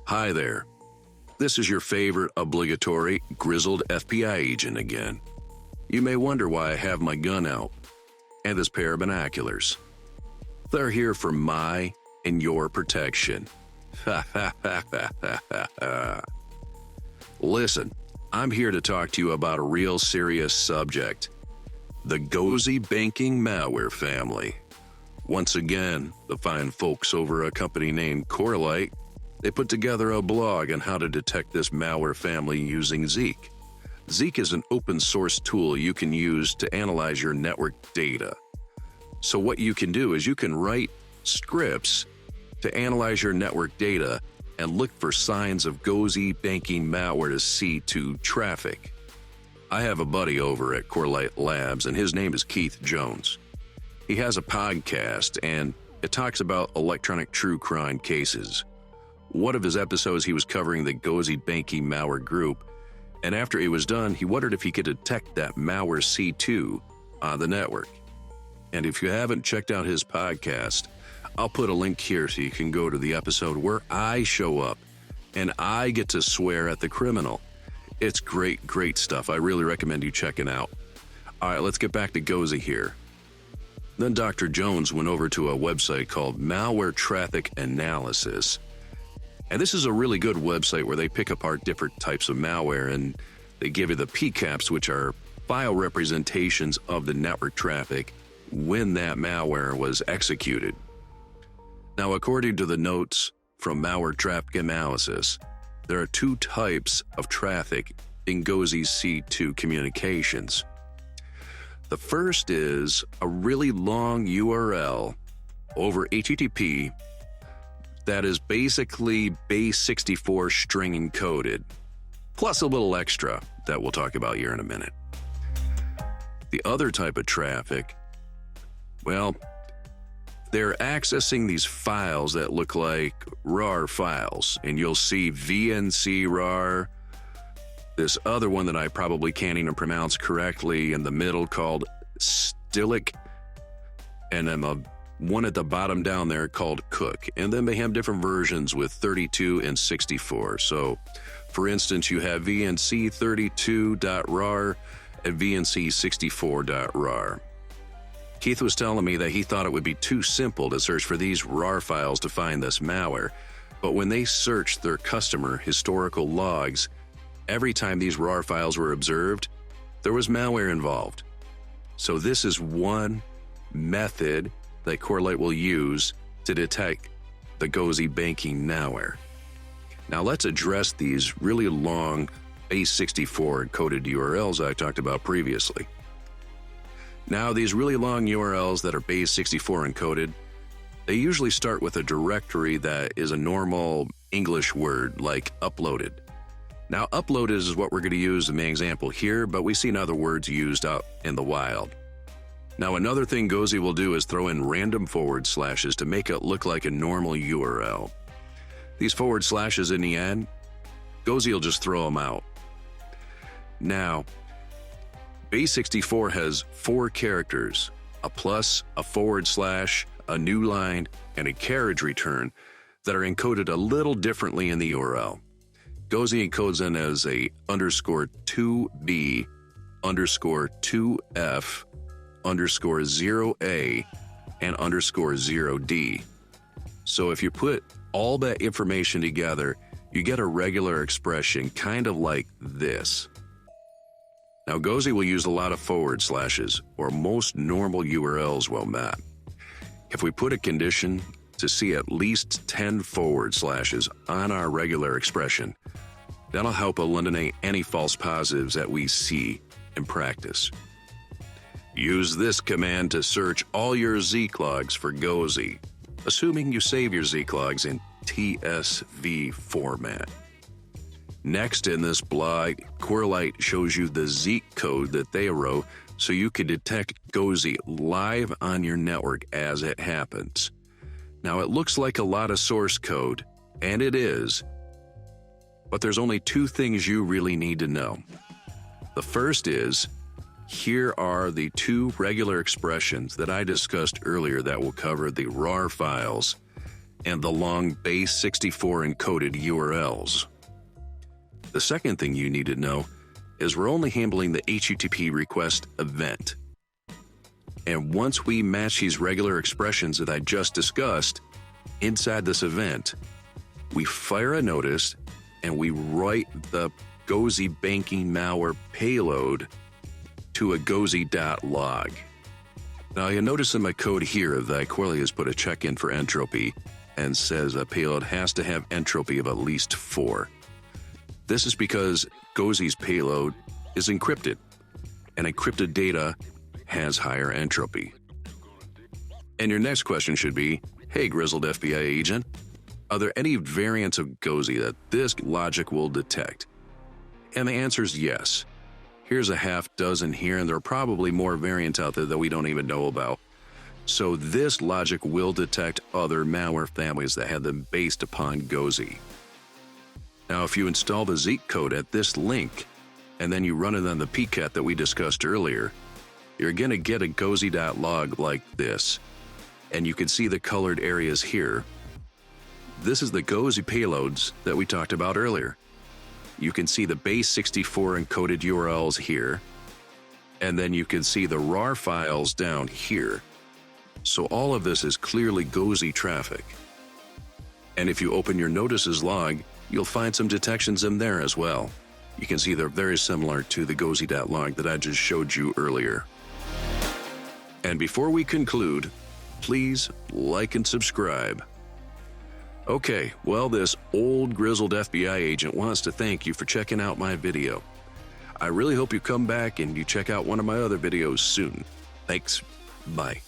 Hi there. This is your favorite obligatory grizzled FBI agent again. You may wonder why I have my gun out and this pair of binoculars. They're here for my and your protection. Listen, I'm here to talk to you about a real serious subject. The Gozi Banking Malware Family. Once again, the fine folks over a company named Corelight, they put together a blog on how to detect this malware family using Zeek. Zeek is an open source tool you can use to analyze your network data. So what you can do is you can write scripts to analyze your network data and look for signs of Gozi Banking Malware to see to traffic. I have a buddy over at Corelight Labs and his name is Keith Jones. He has a podcast and it talks about electronic true crime cases. One of his episodes he was covering the Gozi Banking Malware group, and after it was done, he wondered if he could detect that malware C2 on the network. And if you haven't checked out his podcast, I'll put a link here so you can go to the episode where I show up and I get to swear at the criminal. It's great stuff. I really recommend you checking out. All right, let's get back to Gozi here. Then Dr. Jones went over to a website called Malware Traffic Analysis. And this is a really good website where they pick apart different types of malware and they give you the PCAPs, which are file representations of the network traffic when that malware was executed. Now, according to the notes from Malware Traffic Analysis, there are two types of traffic in Gozi's C2 communications. The first is a really long URL over HTTP that is basically base 64 string encoded, plus a little extra that we'll talk about here in a minute. The other type of traffic, well, they're accessing these files that look like RAR files, and you'll see VNC RAR, this other one that I probably can't even pronounce correctly in the middle called Stilic, and then one at the bottom down there called Cook. And then they have different versions with 32 and 64. So, for instance, you have VNC32.rar and VNC64.rar. Keith was telling me that he thought it would be too simple to search for these RAR files to find this malware, but when they searched their customer historical logs, every time these RAR files were observed, there was malware involved. So this is one method that Corelight will use to detect the Gozi Banking malware. Now let's address these really long base 64 encoded URLs I talked about previously. Now these really long URLs that are base 64 encoded, they usually start with a directory that is a normal English word like uploaded. Now, uploaded is what we're going to use in the example here, but we've seen other words used out in the wild. Now, another thing Gozi will do is throw in random forward slashes to make it look like a normal URL. These forward slashes in the end, Gozi will just throw them out. Now, base 64 has 4 characters, a plus, a forward slash, a new line, and a carriage return that are encoded a little differently in the URL. Gozi encodes them as a _2b _2f _0a and _0d. So if you put all that information together, you get a regular expression kind of like this. Now Gozi will use a lot of forward slashes, or most normal URLs will not. If we put a condition to see at least 10 forward slashes on our regular expression, that'll help eliminate any false positives that we see in practice. Use this command to search all your Zeek logs for Gozi, assuming you save your Zeek logs in TSV format. Next in this blog, Corelight shows you the Zeek code that they wrote so you can detect Gozi live on your network as it happens. Now it looks like a lot of source code, and it is, but there's only 2 things you really need to know. The first is, here are the 2 regular expressions that I discussed earlier that will cover the RAR files and the long base64 encoded URLs. The second thing you need to know is we're only handling the HTTP request event. And once we match these regular expressions that I just discussed inside this event, we fire a notice and we write the Gozi Banking Malware payload to a gozi.log. Now you'll notice in my code here that Corley has put a check in for entropy and says a payload has to have entropy of at least 4. This is because Gozi's payload is encrypted, and encrypted data has higher entropy. And your next question should be, hey Grizzled FBI Agent, are there any variants of Gozi that this logic will detect? And the answer is yes. Here's a half dozen here, and there are probably more variants out there that we don't even know about. So this logic will detect other malware families that have them based upon Gozi. Now if you install the Zeek code at this link, and then you run it on the PCAT that we discussed earlier, you're going to get a gozi.log like this. And you can see the colored areas here. This is the Gozi payloads that we talked about earlier. You can see the base64 encoded URLs here, and then you can see the RAR files down here. So all of this is clearly Gozi traffic. And if you open your notices log, you'll find some detections in there as well. You can see they're very similar to the gozi.log that I just showed you earlier. And before we conclude, please like and subscribe. Okay, well, this Old Grizzled FBI Agent wants to thank you for checking out my video. I really hope you come back and you check out one of my other videos soon. Thanks. Bye.